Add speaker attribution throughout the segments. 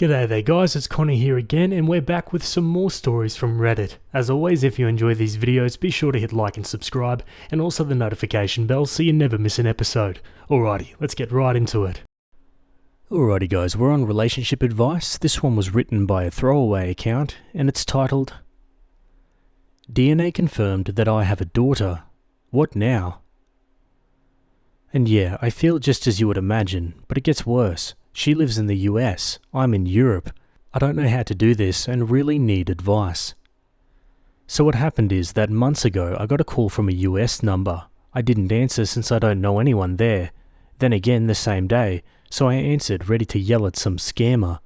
Speaker 1: G'day there guys, it's Connie here again and we're back with some more stories from Reddit. As always, if you enjoy these videos, be sure to hit like and subscribe and also the notification bell so you never miss an episode. Alrighty, let's get right into it. Alrighty guys, we're on relationship advice. This one was written by a throwaway account and it's titled, DNA confirmed that I have a daughter. What now? And yeah, I feel just as you would imagine, but it gets worse. She lives in the US, I'm in Europe. I don't know how to do this and really need advice. So what happened is that months ago I got a call from a US number. I didn't answer since I don't know anyone there. Then again the same day, so I answered ready to yell at some scammer.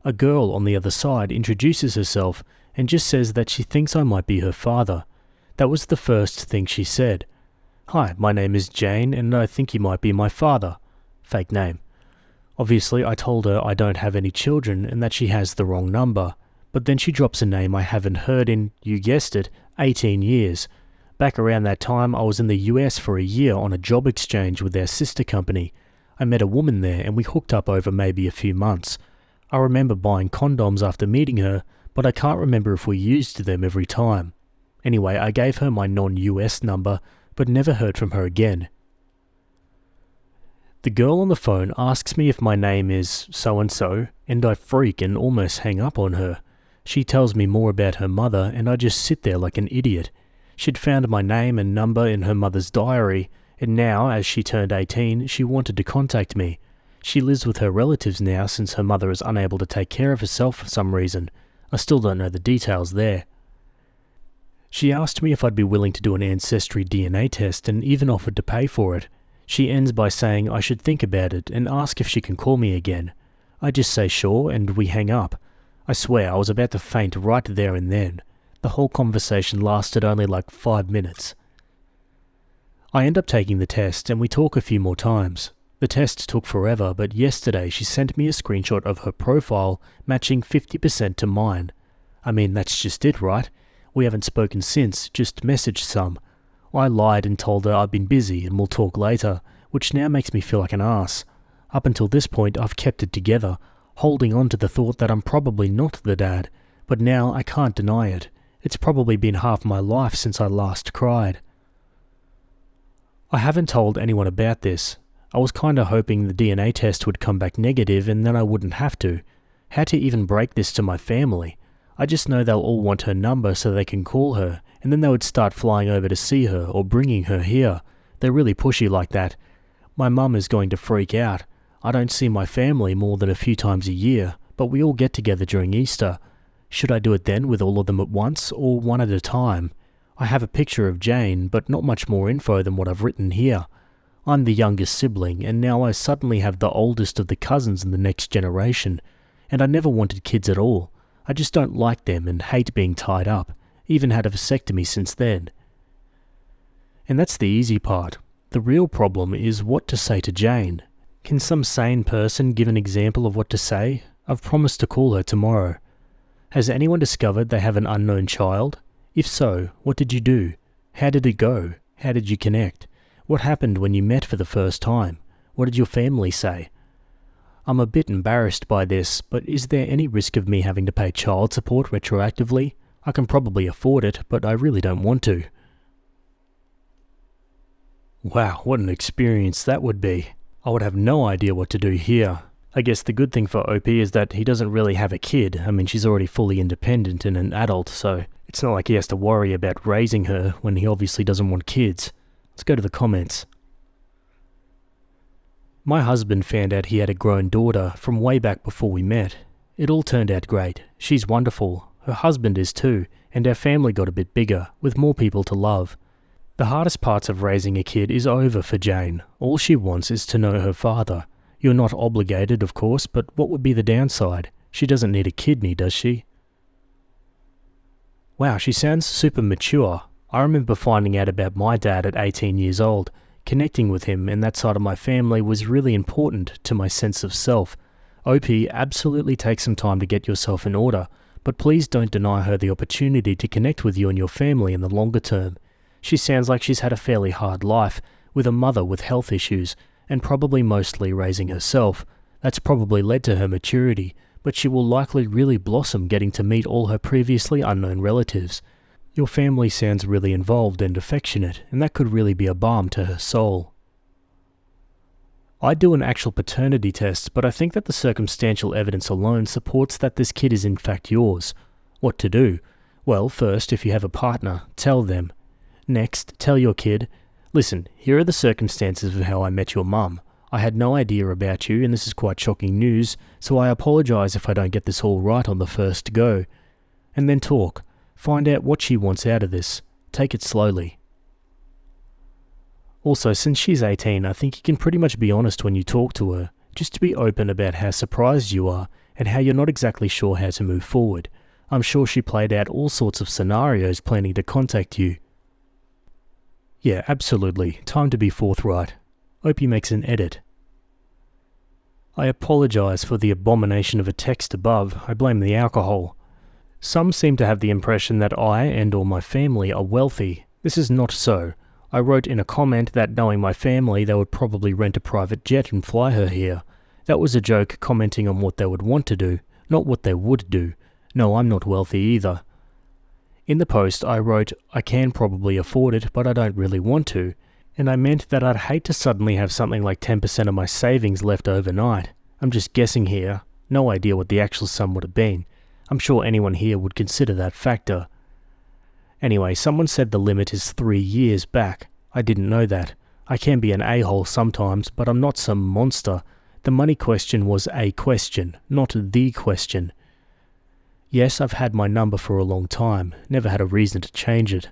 Speaker 1: A girl on the other side introduces herself and just says that she thinks I might be her father. That was the first thing she said. Hi, my name is Jane and I think you might be my father. Fake name. Obviously, I told her I don't have any children and that she has the wrong number, but then she drops a name I haven't heard in, you guessed it, 18 years. Back around that time, I was in the US for a year on a job exchange with their sister company. I met a woman there and we hooked up over maybe a few months. I remember buying condoms after meeting her, but I can't remember if we used them every time. Anyway, I gave her my non-US number, but never heard from her again. The girl on the phone asks me if my name is so-and-so, and I freak and almost hang up on her. She tells me more about her mother, and I just sit there like an idiot. She'd found my name and number in her mother's diary, and now, as she turned 18, she wanted to contact me. She lives with her relatives now since her mother is unable to take care of herself for some reason. I still don't know the details there. She asked me if I'd be willing to do an ancestry DNA test and even offered to pay for it. She ends by saying I should think about it and ask if she can call me again. I just say sure and we hang up. I swear I was about to faint right there and then. The whole conversation lasted only like 5 minutes. I end up taking the test and we talk a few more times. The test took forever, but yesterday she sent me a screenshot of her profile matching 50% to mine. I mean, that's just it, right? We haven't spoken since, just messaged some. I lied and told her I'd been busy and we'll talk later, which now makes me feel like an ass. Up until this point I've kept it together, holding on to the thought that I'm probably not the dad, but now I can't deny it. It's probably been half my life since I last cried. I haven't told anyone about this. I was kinda hoping the DNA test would come back negative and then I wouldn't have to. How to even break this to my family? I just know they'll all want her number so they can call her, and then they would start flying over to see her or bringing her here. They're really pushy like that. My mum is going to freak out. I don't see my family more than a few times a year, but we all get together during Easter. Should I do it then with all of them at once or one at a time? I have a picture of Jane, but not much more info than what I've written here. I'm the youngest sibling, and now I suddenly have the oldest of the cousins in the next generation, and I never wanted kids at all. I just don't like them and hate being tied up. Even had a vasectomy since then. And that's the easy part. The real problem is what to say to Jane. Can some sane person give an example of what to say? I've promised to call her tomorrow. Has anyone discovered they have an unknown child? If so, what did you do? How did it go? How did you connect? What happened when you met for the first time? What did your family say? I'm a bit embarrassed by this, but is there any risk of me having to pay child support retroactively? I can probably afford it, but I really don't want to. Wow, what an experience that would be. I would have no idea what to do here. I guess the good thing for OP is that he doesn't really have a kid. I mean, she's already fully independent and an adult, so it's not like he has to worry about raising her when he obviously doesn't want kids. Let's go to the comments. My husband found out he had a grown daughter from way back before we met. It all turned out great. She's wonderful. Her husband is too, and our family got a bit bigger, with more people to love. The hardest parts of raising a kid is over for Jane. All she wants is to know her father. You're not obligated, of course, but what would be the downside? She doesn't need a kidney, does she? Wow, she sounds super mature. I remember finding out about my dad at 18 years old. Connecting with him and that side of my family was really important to my sense of self. OP, absolutely take some time to get yourself in order, but please don't deny her the opportunity to connect with you and your family in the longer term. She sounds like she's had a fairly hard life, with a mother with health issues, and probably mostly raising herself. That's probably led to her maturity, but she will likely really blossom getting to meet all her previously unknown relatives. Your family sounds really involved and affectionate, and that could really be a balm to her soul. I'd do an actual paternity test, but I think that the circumstantial evidence alone supports that this kid is in fact yours. What to do? Well, first, if you have a partner, tell them. Next, tell your kid, listen, here are the circumstances of how I met your mum. I had no idea about you, and this is quite shocking news, so I apologise if I don't get this all right on the first go. And then talk. Find out what she wants out of this. Take it slowly. Also, since she's 18, I think you can pretty much be honest when you talk to her, just to be open about how surprised you are, and how you're not exactly sure how to move forward. I'm sure she played out all sorts of scenarios planning to contact you. Yeah, absolutely. Time to be forthright. Hope he makes an edit. I apologise for the abomination of a text above. I blame the alcohol. Some seem to have the impression that I and or my family are wealthy. This is not so. I wrote in a comment that knowing my family, they would probably rent a private jet and fly her here. That was a joke commenting on what they would want to do, not what they would do. No, I'm not wealthy either. In the post, I wrote, I can probably afford it, but I don't really want to. And I meant that I'd hate to suddenly have something like 10% of my savings left overnight. I'm just guessing here. No idea what the actual sum would have been. I'm sure anyone here would consider that factor. Anyway, someone said the limit is 3 years back. I didn't know that. I can be an a-hole sometimes, but I'm not some monster. The money question was a question, not the question. Yes, I've had my number for a long time, never had a reason to change it.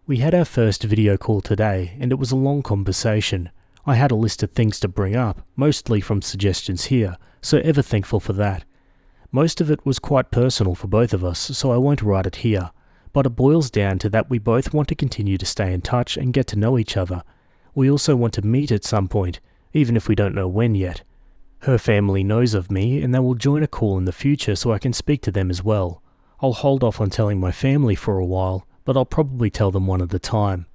Speaker 1: We had our first video call today, and it was a long conversation. I had a list of things to bring up, mostly from suggestions here, so ever thankful for that. Most of it was quite personal for both of us, so I won't write it here, but it boils down to that we both want to continue to stay in touch and get to know each other. We also want to meet at some point, even if we don't know when yet. Her family knows of me, and they will join a call in the future so I can speak to them as well. I'll hold off on telling my family for a while, but I'll probably tell them one at a time.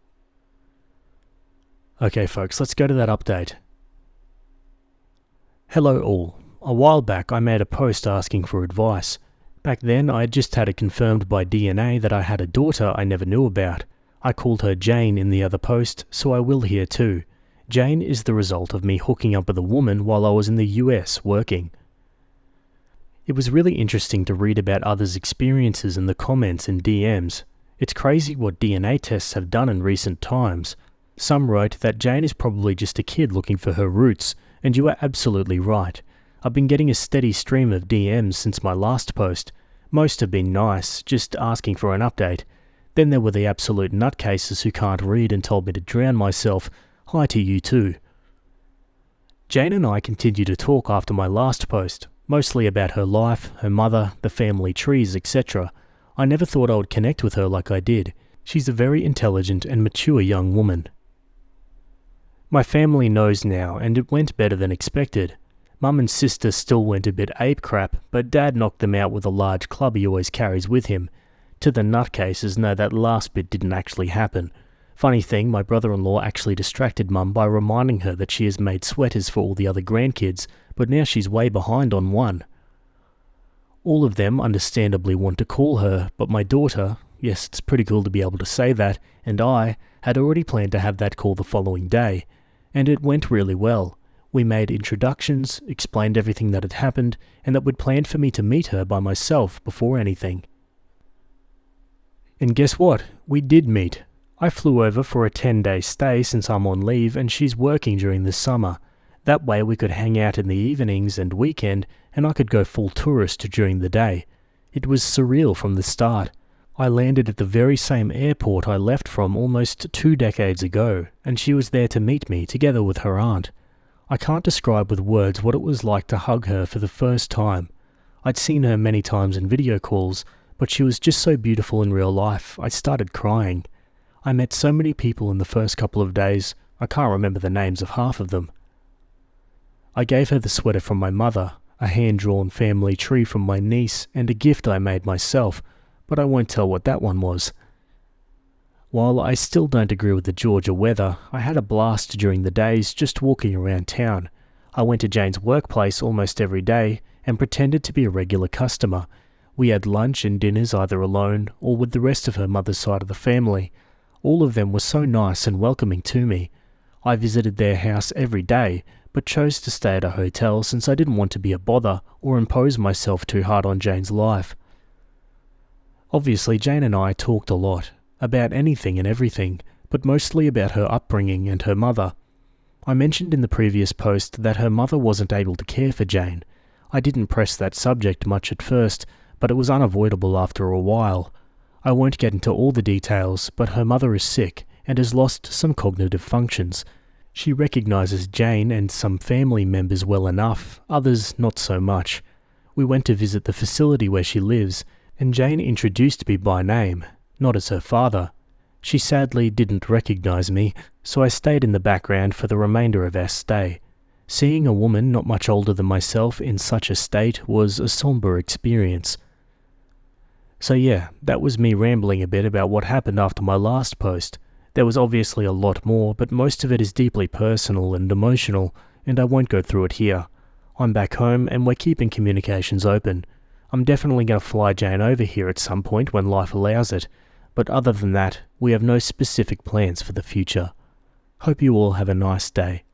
Speaker 1: Okay folks, let's go to that update. Hello all. A while back I made a post asking for advice. Back then I had just had it confirmed by DNA that I had a daughter I never knew about. I called her Jane in the other post, so I will here too. Jane is the result of me hooking up with a woman while I was in the US working. It was really interesting to read about others' experiences in the comments and DMs. It's crazy what DNA tests have done in recent times. Some wrote that Jane is probably just a kid looking for her roots, and you are absolutely right. I've been getting a steady stream of DMs since my last post. Most have been nice, just asking for an update. Then there were the absolute nutcases who can't read and told me to drown myself. Hi to you too. Jane and I continued to talk after my last post, mostly about her life, her mother, the family trees, etc. I never thought I would connect with her like I did. She's a very intelligent and mature young woman. My family knows now, and it went better than expected. Mum and sister still went a bit ape crap, but Dad knocked them out with a large club he always carries with him. To the nutcases, no, that last bit didn't actually happen. Funny thing, my brother-in-law actually distracted Mum by reminding her that she has made sweaters for all the other grandkids, but now she's way behind on one. All of them understandably want to call her, but my daughter, yes, it's pretty cool to be able to say that, and I had already planned to have that call the following day, and it went really well. We made introductions, explained everything that had happened, and that we'd planned for me to meet her by myself before anything. And guess what? We did meet. I flew over for a 10-day stay since I'm on leave and she's working during the summer. That way we could hang out in the evenings and weekend, and I could go full tourist during the day. It was surreal from the start. I landed at the very same airport I left from almost 2 decades ago, and she was there to meet me together with her aunt. I can't describe with words what it was like to hug her for the first time. I'd seen her many times in video calls, but she was just so beautiful in real life, I started crying. I met so many people in the first couple of days, I can't remember the names of half of them. I gave her the sweater from my mother, a hand-drawn family tree from my niece, and a gift I made myself, but I won't tell what that one was. While I still don't agree with the Georgia weather, I had a blast during the days just walking around town. I went to Jane's workplace almost every day, and pretended to be a regular customer. We had lunch and dinners either alone or with the rest of her mother's side of the family. All of them were so nice and welcoming to me. I visited their house every day, but chose to stay at a hotel since I didn't want to be a bother or impose myself too hard on Jane's life. Obviously, Jane and I talked a lot, about anything and everything, but mostly about her upbringing and her mother. I mentioned in the previous post that her mother wasn't able to care for Jane. I didn't press that subject much at first, but it was unavoidable after a while. I won't get into all the details, but her mother is sick and has lost some cognitive functions. She recognizes Jane and some family members well enough, others not so much. We went to visit the facility where she lives, and Jane introduced me by name, not as her father. She sadly didn't recognize me, so I stayed in the background for the remainder of our stay. Seeing a woman not much older than myself in such a state was a somber experience. So yeah, that was me rambling a bit about what happened after my last post. There was obviously a lot more, but most of it is deeply personal and emotional, and I won't go through it here. I'm back home and we're keeping communications open. I'm definitely going to fly Jane over here at some point when life allows it, but other than that, we have no specific plans for the future. Hope you all have a nice day.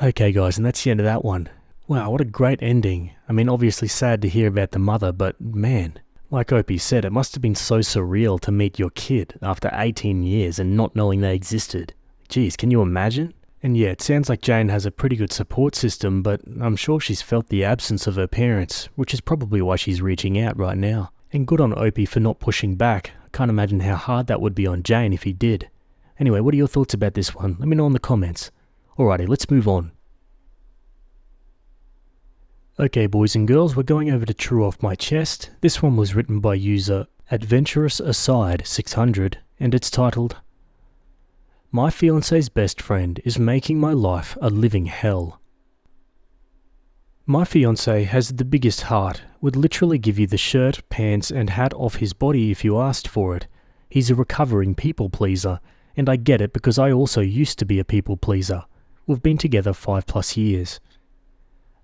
Speaker 1: Okay guys, and that's the end of that one. Wow, what a great ending. I mean, obviously sad to hear about the mother, but man, like Opie said, it must have been so surreal to meet your kid after 18 years and not knowing they existed. Jeez, can you imagine? And yeah, it sounds like Jane has a pretty good support system, but I'm sure she's felt the absence of her parents, which is probably why she's reaching out right now. And good on Opie for not pushing back. I can't imagine how hard that would be on Jane if he did. Anyway, what are your thoughts about this one? Let me know in the comments. Alrighty, let's move on. Okay boys and girls, we're going over to True Off My Chest. This one was written by user Adventurous Aside 600 and it's titled, My fiance's best friend is making my life a living hell. My fiance has the biggest heart, would literally give you the shirt, pants and hat off his body if you asked for it. He's a recovering people pleaser, and I get it because I also used to be a people pleaser. We've been together 5+ years.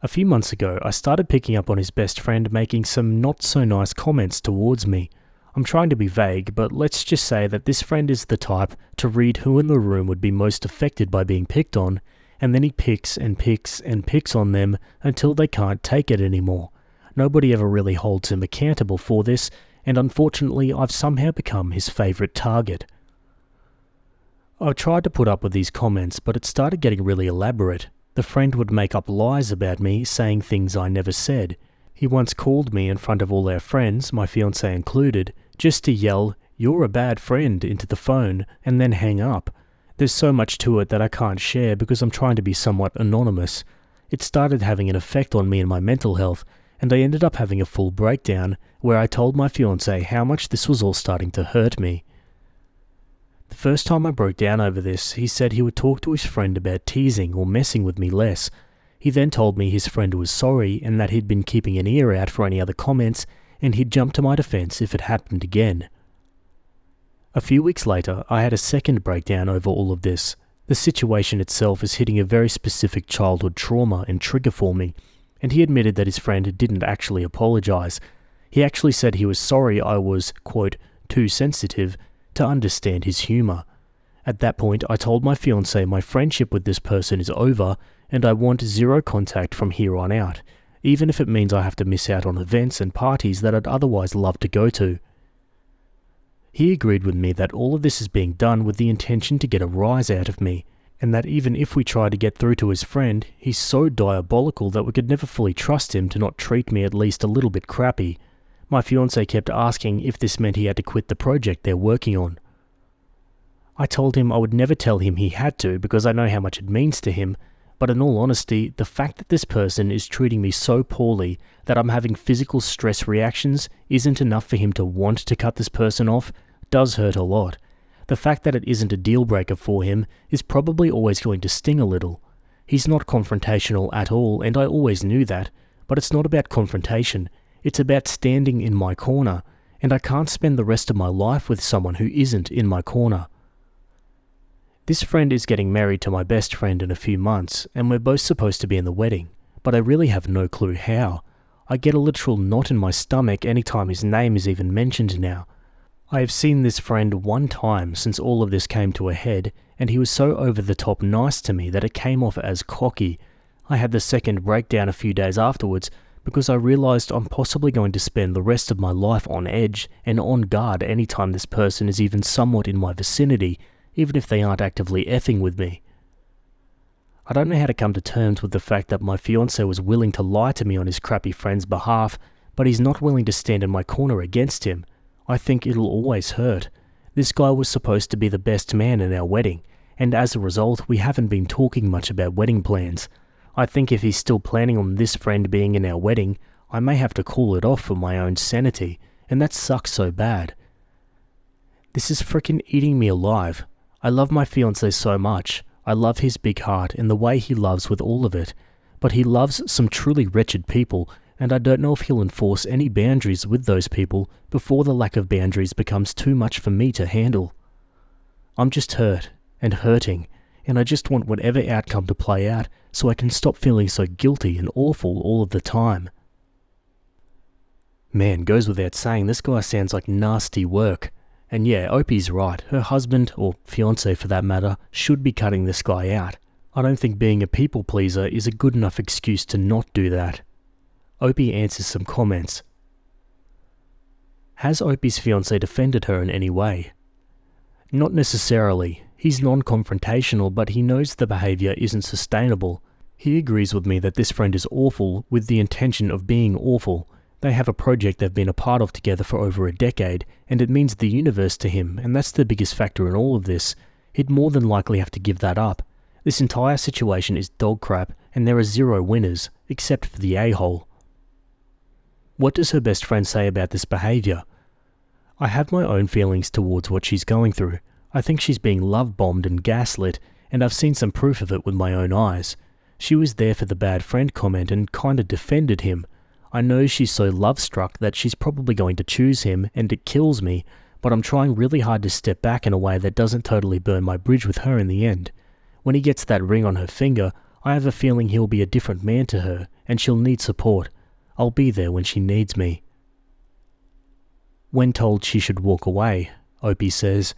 Speaker 1: A few months ago, I started picking up on his best friend making some not so nice comments towards me. I'm trying to be vague, but let's just say that this friend is the type to read who in the room would be most affected by being picked on, and then he picks and picks and picks on them until they can't take it anymore. Nobody ever really holds him accountable for this, and unfortunately I've somehow become his favourite target. I've tried to put up with these comments, but it started getting really elaborate. The friend would make up lies about me, saying things I never said. He once called me in front of all our friends, my fiancé included, just to yell, "You're a bad friend," into the phone, and then hang up. There's so much to it that I can't share because I'm trying to be somewhat anonymous. It started having an effect on me and my mental health, and I ended up having a full breakdown where I told my fiancé how much this was all starting to hurt me. The first time I broke down over this, he said he would talk to his friend about teasing or messing with me less. He then told me his friend was sorry and that he'd been keeping an ear out for any other comments, and he'd jump to my defense if it happened again. A few weeks later, I had a second breakdown over all of this. The situation itself is hitting a very specific childhood trauma and trigger for me, and he admitted that his friend didn't actually apologize. He actually said he was sorry I was, quote, too sensitive to understand his humor. At that point, I told my fiancé my friendship with this person is over and I want zero contact from here on out, even if it means I have to miss out on events and parties that I'd otherwise love to go to. He agreed with me that all of this is being done with the intention to get a rise out of me, and that even if we try to get through to his friend, he's so diabolical that we could never fully trust him to not treat me at least a little bit crappy. My fiancé kept asking if this meant he had to quit the project they're working on. I told him I would never tell him he had to because I know how much it means to him, but in all honesty, the fact that this person is treating me so poorly that I'm having physical stress reactions isn't enough for him to want to cut this person off does hurt a lot. The fact that it isn't a deal breaker for him is probably always going to sting a little. He's not confrontational at all, and I always knew that, but it's not about confrontation. It's about standing in my corner, and I can't spend the rest of my life with someone who isn't in my corner. This friend is getting married to my best friend in a few months, and we're both supposed to be in the wedding, but I really have no clue how. I get a literal knot in my stomach anytime his name is even mentioned now. I have seen this friend one time since all of this came to a head, and he was so over the top nice to me that it came off as cocky. I had the second breakdown a few days afterwards because I realised I'm possibly going to spend the rest of my life on edge and on guard anytime this person is even somewhat in my vicinity, even if they aren't actively effing with me. I don't know how to come to terms with the fact that my fiancé was willing to lie to me on his crappy friend's behalf, but he's not willing to stand in my corner against him. I think it'll always hurt. This guy was supposed to be the best man in our wedding, and as a result, we haven't been talking much about wedding plans. I think if he's still planning on this friend being in our wedding, I may have to call it off for my own sanity, and that sucks so bad. This is frickin' eating me alive. I love my fiancé so much. I love his big heart and the way he loves with all of it, but he loves some truly wretched people, and I don't know if he'll enforce any boundaries with those people before the lack of boundaries becomes too much for me to handle. I'm just hurt and hurting, and I just want whatever outcome to play out so I can stop feeling so guilty and awful all of the time. Man, goes without saying, this guy sounds like nasty work. And yeah, Opie's right, her husband, or fiancé for that matter, should be cutting this guy out. I don't think being a people pleaser is a good enough excuse to not do that. Opie answers some comments. Has Opie's fiancé defended her in any way? Not necessarily. He's non-confrontational, but he knows the behaviour isn't sustainable. He agrees with me that this friend is awful with the intention of being awful. They have a project they've been a part of together for over a decade, and it means the universe to him, and that's the biggest factor in all of this. He'd more than likely have to give that up. This entire situation is dog crap, and there are zero winners, except for the a-hole. What does her best friend say about this behaviour? I have my own feelings towards what she's going through. I think she's being love-bombed and gaslit, and I've seen some proof of it with my own eyes. She was there for the bad friend comment and kinda defended him. I know she's so love-struck that she's probably going to choose him, and it kills me, but I'm trying really hard to step back in a way that doesn't totally burn my bridge with her in the end. When he gets that ring on her finger, I have a feeling he'll be a different man to her, and she'll need support. I'll be there when she needs me. When told she should walk away, Opie says,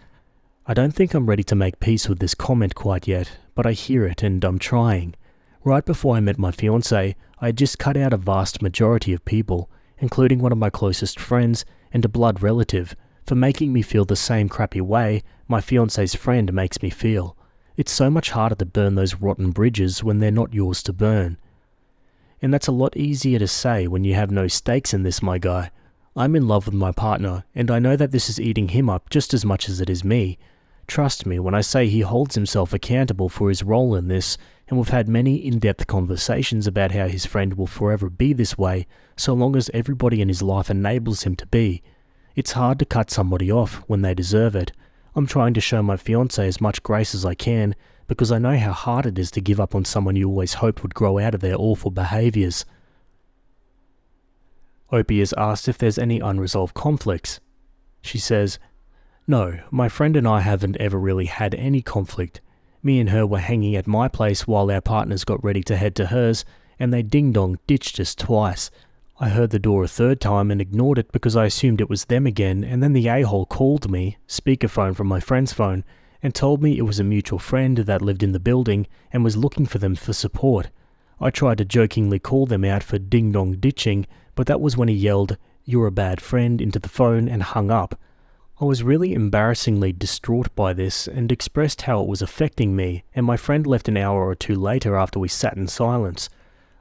Speaker 1: I don't think I'm ready to make peace with this comment quite yet, but I hear it and I'm trying. Right before I met my fiancé, I had just cut out a vast majority of people, including one of my closest friends and a blood relative, for making me feel the same crappy way my fiancé's friend makes me feel. It's so much harder to burn those rotten bridges when they're not yours to burn. And that's a lot easier to say when you have no stakes in this, my guy. I'm in love with my partner, and I know that this is eating him up just as much as it is me. Trust me when I say he holds himself accountable for his role in this, and we've had many in-depth conversations about how his friend will forever be this way, so long as everybody in his life enables him to be. It's hard to cut somebody off when they deserve it. I'm trying to show my fiancé as much grace as I can, because I know how hard it is to give up on someone you always hoped would grow out of their awful behaviours. Opie is asked if there's any unresolved conflicts. She says, No, my friend and I haven't ever really had any conflict. Me and her were hanging at my place while our partners got ready to head to hers, and they ding-dong ditched us twice. I heard the door a third time and ignored it because I assumed it was them again, and then the a-hole called me, speakerphone from my friend's phone, and told me it was a mutual friend that lived in the building and was looking for them for support. I tried to jokingly call them out for ding-dong ditching, but that was when he yelled, "You're a bad friend," into the phone and hung up. I was really embarrassingly distraught by this and expressed how it was affecting me, and my friend left an hour or two later after we sat in silence.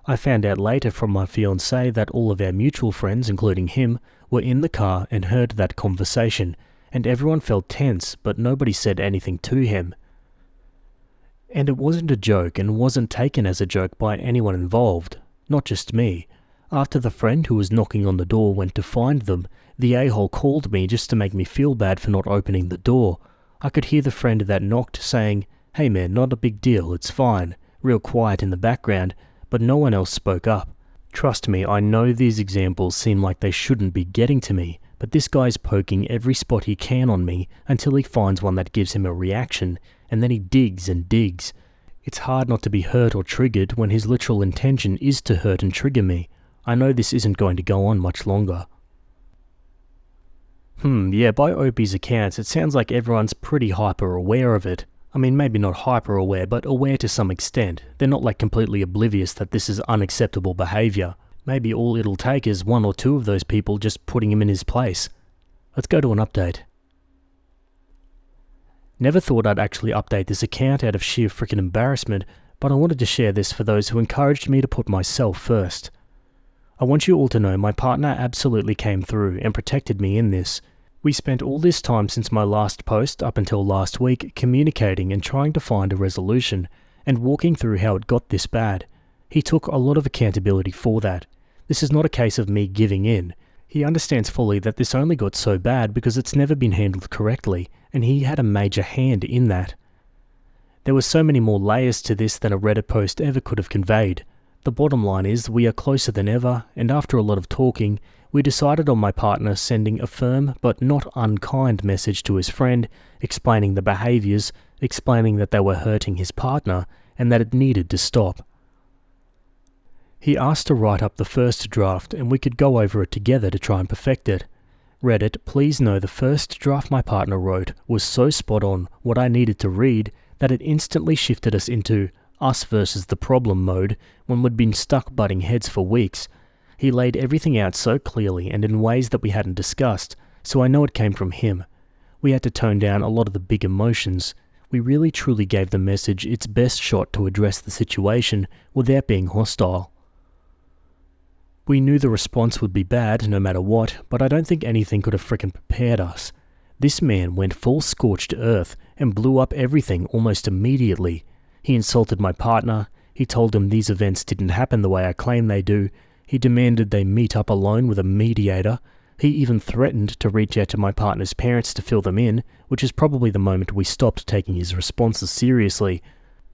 Speaker 1: I found out later from my fiancé that all of our mutual friends, including him, were in the car and heard that conversation, and everyone felt tense, but nobody said anything to him. And it wasn't a joke and wasn't taken as a joke by anyone involved, not just me. After the friend who was knocking on the door went to find them, the a-hole called me just to make me feel bad for not opening the door. I could hear the friend that knocked saying, "Hey man, not a big deal, it's fine," real quiet in the background, but no one else spoke up. Trust me, I know these examples seem like they shouldn't be getting to me, but this guy's poking every spot he can on me until he finds one that gives him a reaction, and then he digs and digs. It's hard not to be hurt or triggered when his literal intention is to hurt and trigger me. I know this isn't going to go on much longer. Yeah, by Opie's accounts, it sounds like everyone's pretty hyper aware of it. I mean, maybe not hyper aware, but aware to some extent. They're not like completely oblivious that this is unacceptable behaviour. Maybe all it'll take is one or two of those people just putting him in his place. Let's go to an update. Never thought I'd actually update this account out of sheer frickin' embarrassment, but I wanted to share this for those who encouraged me to put myself first. I want you all to know my partner absolutely came through and protected me in this. We spent all this time since my last post up until last week communicating and trying to find a resolution, and walking through how it got this bad. He took a lot of accountability for that. This is not a case of me giving in. He understands fully that this only got so bad because it's never been handled correctly, and he had a major hand in that. There were so many more layers to this than a Reddit post ever could have conveyed. The bottom line is we are closer than ever, and after a lot of talking, we decided on my partner sending a firm but not unkind message to his friend, explaining the behaviours, explaining that they were hurting his partner, and that it needed to stop. He asked to write up the first draft and we could go over it together to try and perfect it. Reddit, please know the first draft my partner wrote was so spot on what I needed to read that it instantly shifted us into us versus the problem mode when we'd been stuck butting heads for weeks. He laid everything out so clearly and in ways that we hadn't discussed, so I know it came from him. We had to tone down a lot of the big emotions. We really truly gave the message its best shot to address the situation without being hostile. We knew the response would be bad no matter what, but I don't think anything could have frickin' prepared us. This man went full scorched earth and blew up everything almost immediately. He insulted my partner, he told him these events didn't happen the way I claim they do, he demanded they meet up alone with a mediator, he even threatened to reach out to my partner's parents to fill them in, which is probably the moment we stopped taking his responses seriously.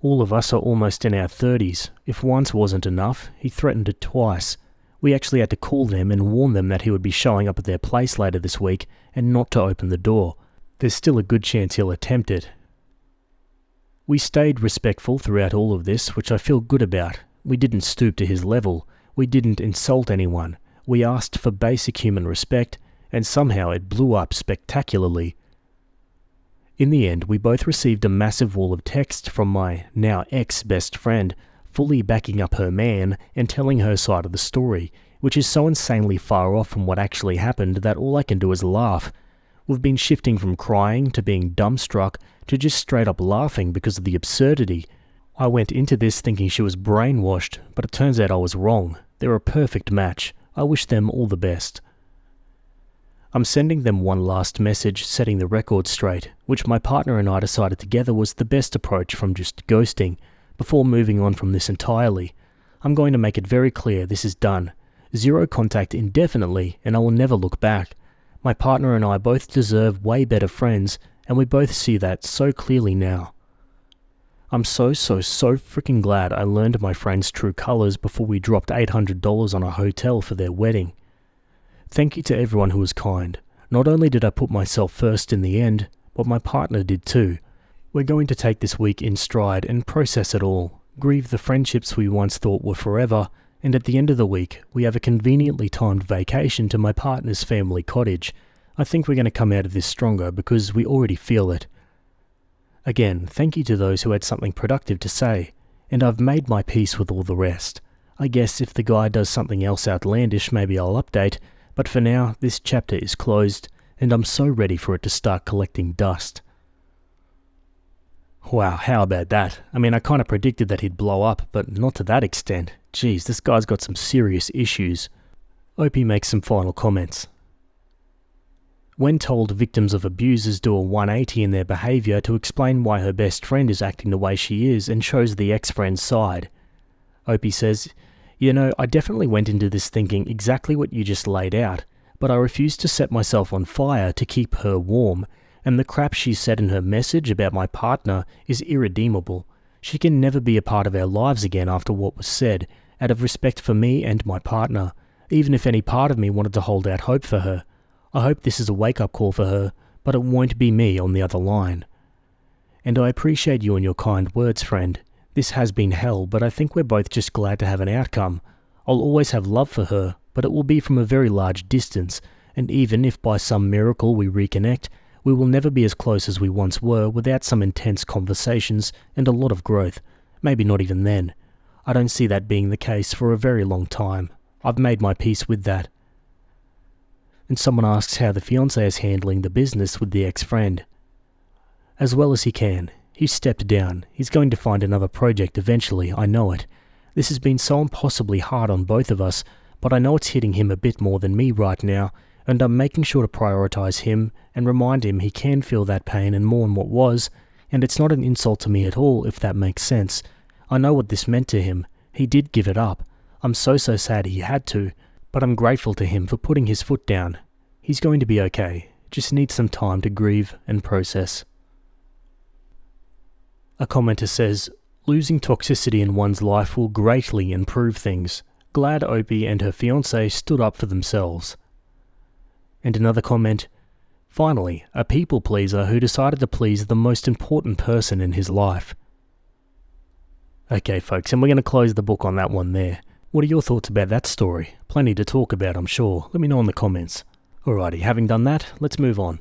Speaker 1: All of us are almost in our 30s. If once wasn't enough, he threatened it twice. We actually had to call them and warn them that he would be showing up at their place later this week and not to open the door. There's still a good chance he'll attempt it. We stayed respectful throughout all of this, which I feel good about. We didn't stoop to his level. We didn't insult anyone. We asked for basic human respect, and somehow it blew up spectacularly. In the end, we both received a massive wall of text from my now ex-best friend, fully backing up her man and telling her side of the story, which is so insanely far off from what actually happened that all I can do is laugh. We've been shifting from crying to being dumbstruck to just straight up laughing because of the absurdity. I went into this thinking she was brainwashed, but it turns out I was wrong. They're a perfect match. I wish them all the best. I'm sending them one last message setting the record straight, which my partner and I decided together was the best approach from just ghosting, before moving on from this entirely. I'm going to make it very clear this is done. Zero contact indefinitely, and I will never look back. My partner and I both deserve way better friends, and we both see that so clearly now. I'm so freaking glad I learned my friend's true colours before we dropped $800 on a hotel for their wedding. Thank you to everyone who was kind. Not only did I put myself first in the end, but my partner did too. We're going to take this week in stride and process it all, grieve the friendships we once thought were forever, and at the end of the week, we have a conveniently timed vacation to my partner's family cottage. I think we're going to come out of this stronger because we already feel it. Again, thank you to those who had something productive to say, and I've made my peace with all the rest. I guess if the guy does something else outlandish, maybe I'll update, but for now, this chapter is closed, and I'm so ready for it to start collecting dust. Wow, how about that? I mean, I kind of predicted that he'd blow up, but not to that extent. Jeez, this guy's got some serious issues. Opie makes some final comments. When told victims of abusers do a 180 in their behaviour to explain why her best friend is acting the way she is and shows the ex-friend's side. Opie says, "You know, I definitely went into this thinking exactly what you just laid out, but I refused to set myself on fire to keep her warm, and the crap she said in her message about my partner is irredeemable. She can never be a part of our lives again after what was said, out of respect for me and my partner, even if any part of me wanted to hold out hope for her. I hope this is a wake-up call for her, but it won't be me on the other line. And I appreciate you and your kind words, friend. This has been hell, but I think we're both just glad to have an outcome. I'll always have love for her, but it will be from a very large distance, and even if by some miracle we reconnect, we will never be as close as we once were without some intense conversations and a lot of growth. Maybe not even then. I don't see that being the case for a very long time. I've made my peace with that. And someone asks how the fiancé is handling the business with the ex-friend. As well as he can. He's stepped down. He's going to find another project eventually, I know it. This has been so impossibly hard on both of us, but I know it's hitting him a bit more than me right now, and I'm making sure to prioritise him and remind him he can feel that pain and mourn what was, and it's not an insult to me at all, if that makes sense. I know what this meant to him. He did give it up. I'm so sad he had to, but I'm grateful to him for putting his foot down. He's going to be okay. Just needs some time to grieve and process. A commenter says, losing toxicity in one's life will greatly improve things. Glad Opie and her fiancé stood up for themselves. And another comment, finally, a people pleaser who decided to please the most important person in his life. Okay folks, and we're going to close the book on that one there. What are your thoughts about that story? Plenty to talk about, I'm sure. Let me know in the comments. Alrighty, having done that, let's move on.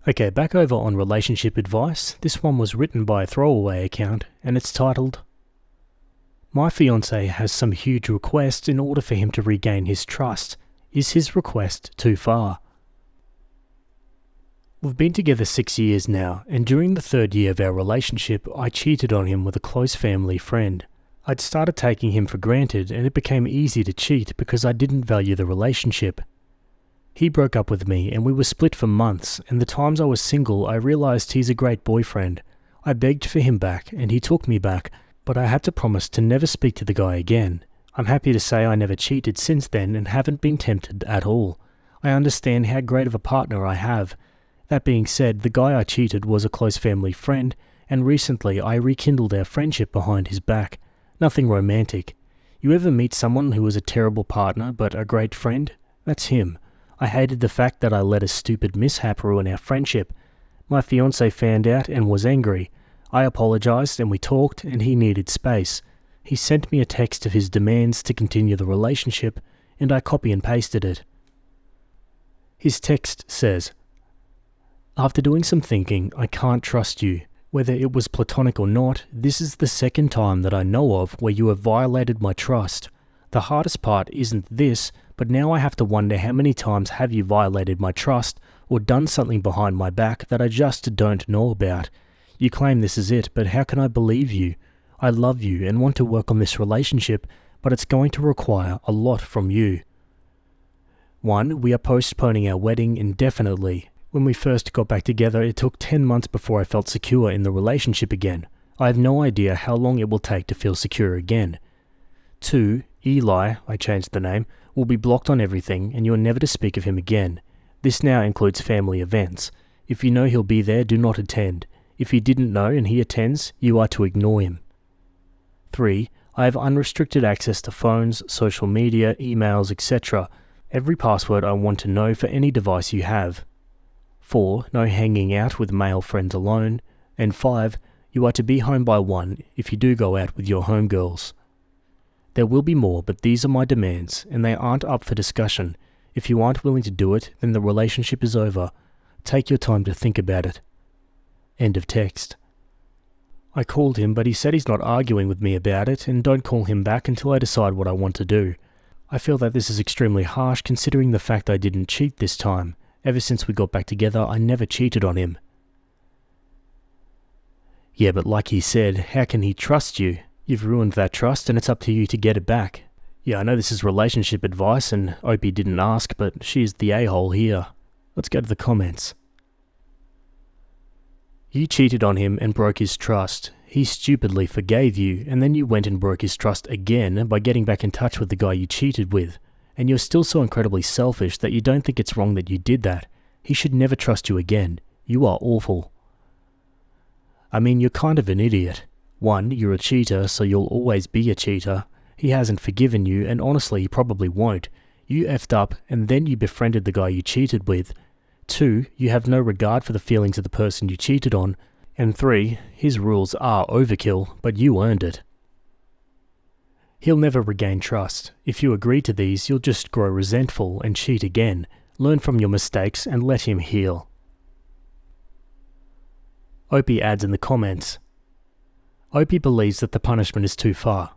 Speaker 1: Okay, back over on relationship advice. This one was written by a throwaway account, and it's titled, My fiancé has some huge requests in order for him to regain his trust. Is his request too far? We've been together 6 years now, and during the 3rd year of our relationship, I cheated on him with a close family friend. I'd started taking him for granted, and it became easy to cheat because I didn't value the relationship. He broke up with me, and we were split for months, and the times I was single, I realized he's a great boyfriend. I begged for him back, and he took me back, but I had to promise to never speak to the guy again. I'm happy to say I never cheated since then and haven't been tempted at all. I understand how great of a partner I have. That being said, the guy I cheated was a close family friend, and recently I rekindled our friendship behind his back. Nothing romantic. You ever meet someone who was a terrible partner but a great friend? That's him. I hated the fact that I let a stupid mishap ruin our friendship. My fiancé found out and was angry. I apologized and we talked, and he needed space. He sent me a text of his demands to continue the relationship, and I copy and pasted it. His text says, After doing some thinking, I can't trust you. Whether it was platonic or not, this is the 2nd time that I know of where you have violated my trust. The hardest part isn't this, but now I have to wonder how many times have you violated my trust or done something behind my back that I just don't know about. You claim this is it, but how can I believe you? I love you and want to work on this relationship, but it's going to require a lot from you. 1. We are postponing our wedding indefinitely. When we first got back together, it took 10 months before I felt secure in the relationship again. I have no idea how long it will take to feel secure again. 2. Eli, I changed the name, will be blocked on everything and you are never to speak of him again. This now includes family events. If you know he'll be there, do not attend. If you didn't know and he attends, you are to ignore him. 3. I have unrestricted access to phones, social media, emails, etc. Every password I want to know for any device you have. 4. No hanging out with male friends alone. And 5. You are to be home by 1 if you do go out with your homegirls. There will be more, but these are my demands, and they aren't up for discussion. If you aren't willing to do it, then the relationship is over. Take your time to think about it. End of text. I called him, but he said he's not arguing with me about it, and don't call him back until I decide what I want to do. I feel that this is extremely harsh considering the fact I didn't cheat this time. Ever since we got back together, I never cheated on him. Yeah, but like he said, how can he trust you? You've ruined that trust and it's up to you to get it back. Yeah, I know this is relationship advice and Opie didn't ask, but she's the a-hole here. Let's go to the comments. You cheated on him and broke his trust. He stupidly forgave you, and then you went and broke his trust again by getting back in touch with the guy you cheated with. And you're still so incredibly selfish that you don't think it's wrong that you did that. He should never trust you again. You are awful. I mean, you're kind of an idiot. 1, you're a cheater, so you'll always be a cheater. He hasn't forgiven you, and honestly, he probably won't. You effed up, and then you befriended the guy you cheated with. 2, you have no regard for the feelings of the person you cheated on. And 3, his rules are overkill, but you earned it. He'll never regain trust. If you agree to these, you'll just grow resentful and cheat again. Learn from your mistakes and let him heal. Opie adds in the comments, Opie believes that the punishment is too far.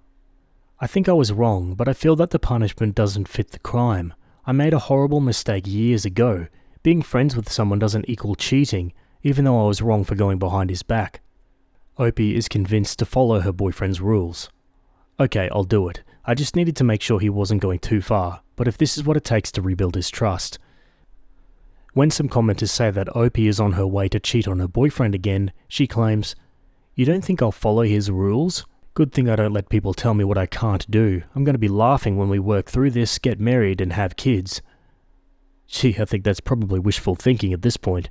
Speaker 1: I think I was wrong, but I feel that the punishment doesn't fit the crime. I made a horrible mistake years ago. Being friends with someone doesn't equal cheating, even though I was wrong for going behind his back. Opie is convinced to follow her boyfriend's rules. Okay, I'll do it. I just needed to make sure he wasn't going too far, but if this is what it takes to rebuild his trust. When some commenters say that Opie is on her way to cheat on her boyfriend again, she claims, "You don't think I'll follow his rules? Good thing I don't let people tell me what I can't do. I'm going to be laughing when we work through this, get married and have kids." Gee, I think that's probably wishful thinking at this point.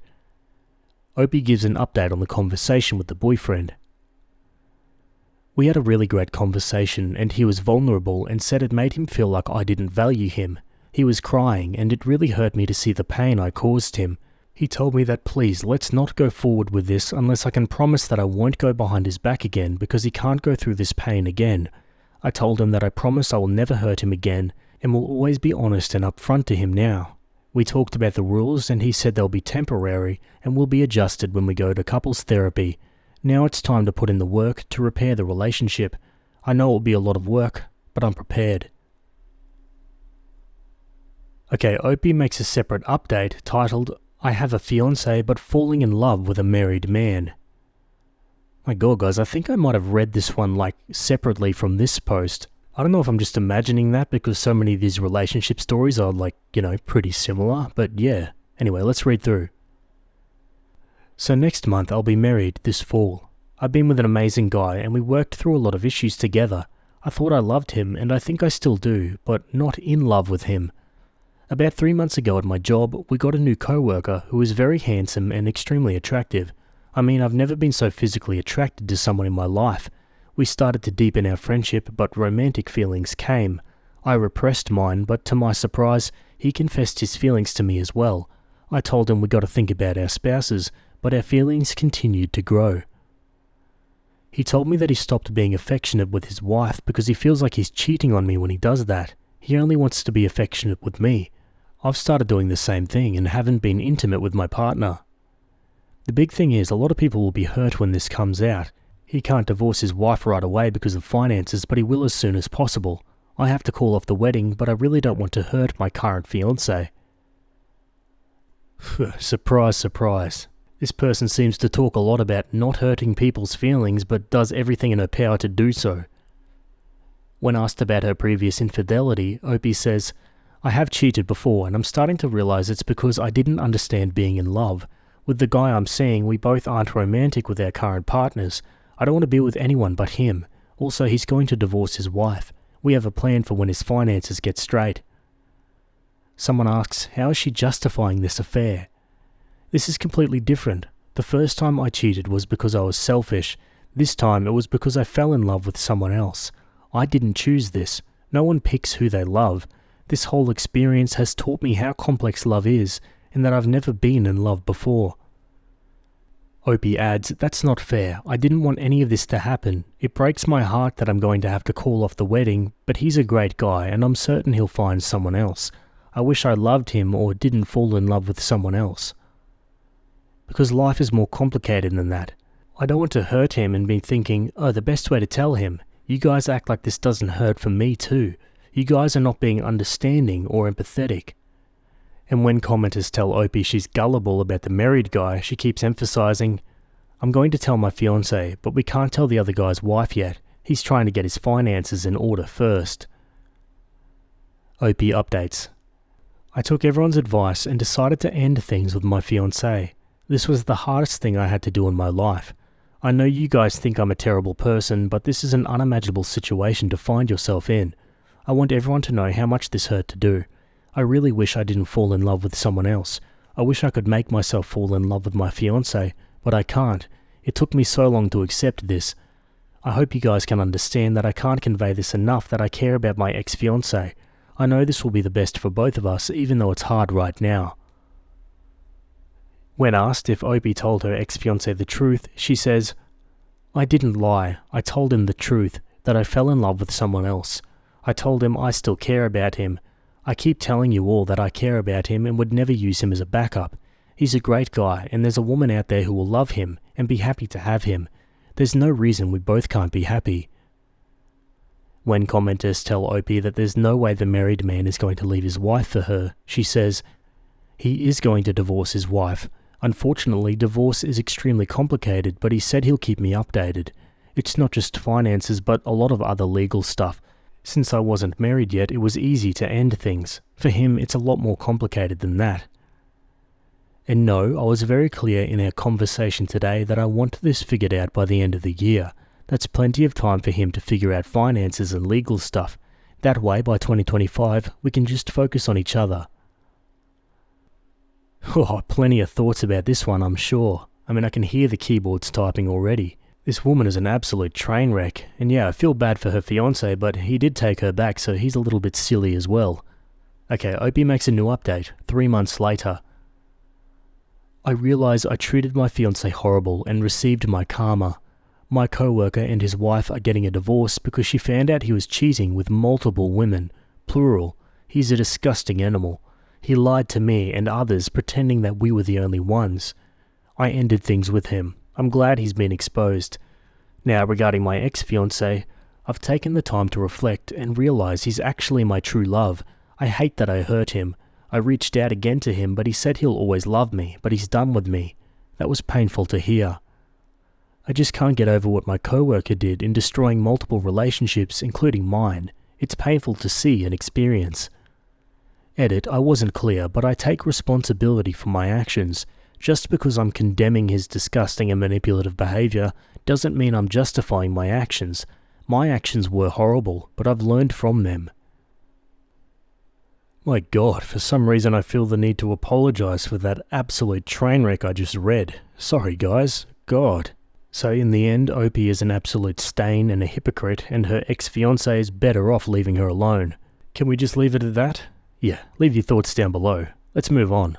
Speaker 1: Opie gives an update on the conversation with the boyfriend. We had a really great conversation and he was vulnerable and said it made him feel like I didn't value him. He was crying and it really hurt me to see the pain I caused him. He told me that please let's not go forward with this unless I can promise that I won't go behind his back again because he can't go through this pain again. I told him that I promise I will never hurt him again and will always be honest and upfront to him now. We talked about the rules and he said they'll be temporary and will be adjusted when we go to couples therapy. Now it's time to put in the work to repair the relationship. I know it will be a lot of work, but I'm prepared. Okay, Opie makes a separate update titled, I have a fiance but falling in love with a married man. My god guys, I think I might have read this one separately from this post. I don't know if I'm just imagining that because so many of these relationship stories are pretty similar, but yeah. Anyway, let's read through. So next month I'll be married this fall. I've been with an amazing guy and we worked through a lot of issues together. I thought I loved him and I think I still do, but not in love with him. About 3 months ago at my job, we got a new co-worker who is very handsome and extremely attractive. I mean, I've never been so physically attracted to someone in my life. We started to deepen our friendship, but romantic feelings came. I repressed mine, but to my surprise, he confessed his feelings to me as well. I told him we got to think about our spouses, but our feelings continued to grow. He told me that he stopped being affectionate with his wife because he feels like he's cheating on me when he does that. He only wants to be affectionate with me. I've started doing the same thing and haven't been intimate with my partner. The big thing is, a lot of people will be hurt when this comes out. He can't divorce his wife right away because of finances, but he will as soon as possible. I have to call off the wedding, but I really don't want to hurt my current fiancé. Surprise, surprise. This person seems to talk a lot about not hurting people's feelings, but does everything in her power to do so. When asked about her previous infidelity, Opie says, I have cheated before and I'm starting to realize it's because I didn't understand being in love. With the guy I'm seeing, we both aren't romantic with our current partners. I don't want to be with anyone but him. Also, he's going to divorce his wife. We have a plan for when his finances get straight. Someone asks, how is she justifying this affair? This is completely different. The first time I cheated was because I was selfish. This time it was because I fell in love with someone else. I didn't choose this. No one picks who they love. This whole experience has taught me how complex love is, and that I've never been in love before. Opie adds, that's not fair. I didn't want any of this to happen. It breaks my heart that I'm going to have to call off the wedding, but he's a great guy and I'm certain he'll find someone else. I wish I loved him or didn't fall in love with someone else. Because life is more complicated than that. I don't want to hurt him and be thinking, oh, the best way to tell him, you guys act like this doesn't hurt for me too. You guys are not being understanding or empathetic. And when commenters tell Opie she's gullible about the married guy, she keeps emphasizing, I'm going to tell my fiancé, but we can't tell the other guy's wife yet. He's trying to get his finances in order first. Opie updates. I took everyone's advice and decided to end things with my fiancé. This was the hardest thing I had to do in my life. I know you guys think I'm a terrible person, but this is an unimaginable situation to find yourself in. I want everyone to know how much this hurt to do. I really wish I didn't fall in love with someone else. I wish I could make myself fall in love with my fiancé, but I can't. It took me so long to accept this. I hope you guys can understand that I can't convey this enough that I care about my ex-fiancé. I know this will be the best for both of us, even though it's hard right now. When asked if Opie told her ex-fiancé the truth, she says, "I didn't lie. I told him the truth, that I fell in love with someone else. I told him I still care about him. I keep telling you all that I care about him and would never use him as a backup. He's a great guy and there's a woman out there who will love him and be happy to have him. There's no reason we both can't be happy." When commenters tell Opie that there's no way the married man is going to leave his wife for her, she says, "He is going to divorce his wife. Unfortunately, divorce is extremely complicated, but he said he'll keep me updated. It's not just finances, but a lot of other legal stuff. Since I wasn't married yet, it was easy to end things. For him, it's a lot more complicated than that." And no, I was very clear in our conversation today that I want this figured out by the end of the year. That's plenty of time for him to figure out finances and legal stuff. That way, by 2025, we can just focus on each other. Oh, plenty of thoughts about this one, I'm sure. I mean, I can hear the keyboards typing already. This woman is an absolute train wreck, and yeah, I feel bad for her fiancé, but he did take her back, so he's a little bit silly as well. Okay, Opie makes a new update, 3 months later. "I realise I treated my fiancé horrible and received my karma. My co-worker and his wife are getting a divorce because she found out he was cheating with multiple women, plural. He's a disgusting animal. He lied to me and others pretending that we were the only ones. I ended things with him. I'm glad he's been exposed. Now, regarding my ex-fiancé, I've taken the time to reflect and realise he's actually my true love. I hate that I hurt him. I reached out again to him, but he said he'll always love me, but he's done with me. That was painful to hear. I just can't get over what my co-worker did in destroying multiple relationships, including mine. It's painful to see and experience. Edit, I wasn't clear, but I take responsibility for my actions. Just because I'm condemning his disgusting and manipulative behaviour doesn't mean I'm justifying my actions. My actions were horrible, but I've learned from them." My god, for some reason I feel the need to apologise for that absolute train wreck I just read. Sorry guys, God. So in the end, Opie is an absolute stain and a hypocrite, and her ex-fiancé is better off leaving her alone. Can we just leave it at that? Yeah, leave your thoughts down below. Let's move on.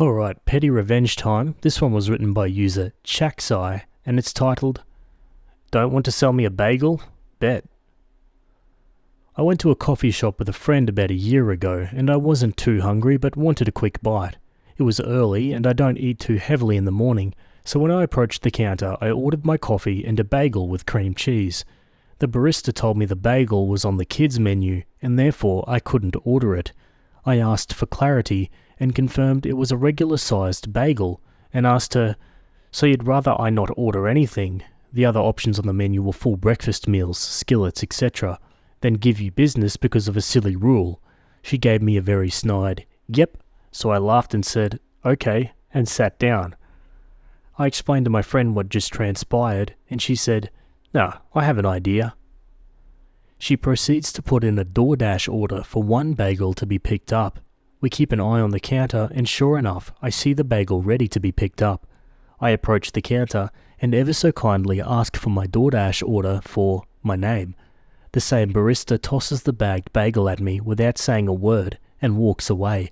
Speaker 1: Alright, petty revenge time. This one was written by user Chaksai, and it's titled, "Don't want to sell me a bagel? Bet." I went to a coffee shop with a friend about a year ago, and I wasn't too hungry but wanted a quick bite. It was early, and I don't eat too heavily in the morning, so when I approached the counter, I ordered my coffee and a bagel with cream cheese. The barista told me the bagel was on the kids' menu, and therefore I couldn't order it. I asked for clarity, and confirmed it was a regular-sized bagel, and asked her, "So you'd rather I not order anything? The other options on the menu were full breakfast meals, skillets, etc., then give you business because of a silly rule." She gave me a very snide, "Yep," so I laughed and said, "Okay," and sat down. I explained to my friend what just transpired, and she said, "Nah, I have an idea." She proceeds to put in a DoorDash order for one bagel to be picked up. We keep an eye on the counter, and sure enough, I see the bagel ready to be picked up. I approach the counter and ever so kindly ask for my DoorDash order for my name. The same barista tosses the bagged bagel at me without saying a word and walks away.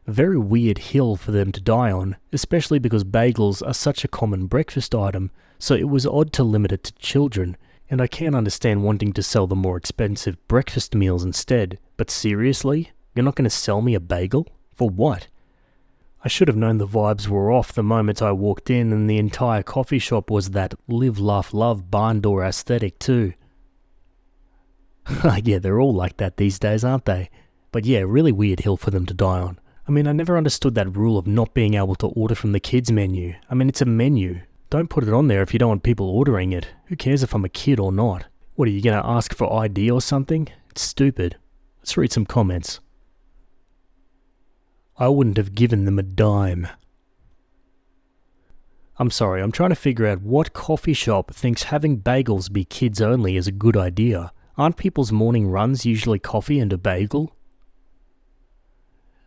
Speaker 1: A very weird hill for them to die on, especially because bagels are such a common breakfast item, so it was odd to limit it to children, and I can't understand wanting to sell the more expensive breakfast meals instead. But seriously? You're not going to sell me a bagel? For what? I should have known the vibes were off the moment I walked in, and the entire coffee shop was that live, laugh, love barn door aesthetic too. Yeah, they're all like that these days, aren't they? But yeah, really weird hill for them to die on. I mean, I never understood that rule of not being able to order from the kids menu. I mean, it's a menu. Don't put it on there if you don't want people ordering it. Who cares if I'm a kid or not? What, are you going to ask for ID or something? It's stupid. Let's read some comments. I wouldn't have given them a dime. I'm sorry, I'm trying to figure out what coffee shop thinks having bagels be kids only is a good idea. Aren't people's morning runs usually coffee and a bagel?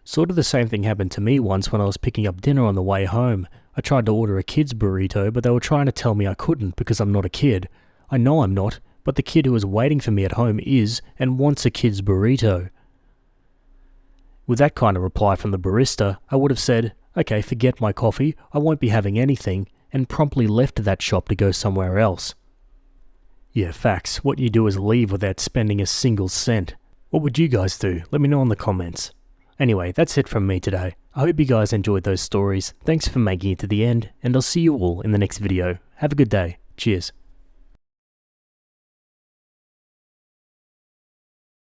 Speaker 1: Sort of the same thing happened to me once when I was picking up dinner on the way home. I tried to order a kid's burrito, but they were trying to tell me I couldn't because I'm not a kid. I know I'm not, but the kid who was waiting for me at home is and wants a kid's burrito. With that kind of reply from the barista, I would have said, okay, forget my coffee, I won't be having anything, and promptly left that shop to go somewhere else. Yeah, facts. What you do is leave without spending a single cent. What would you guys do? Let me know in the comments. Anyway, that's it from me today. I hope you guys enjoyed those stories. Thanks for making it to the end, and I'll see you all in the next video. Have a good day. Cheers.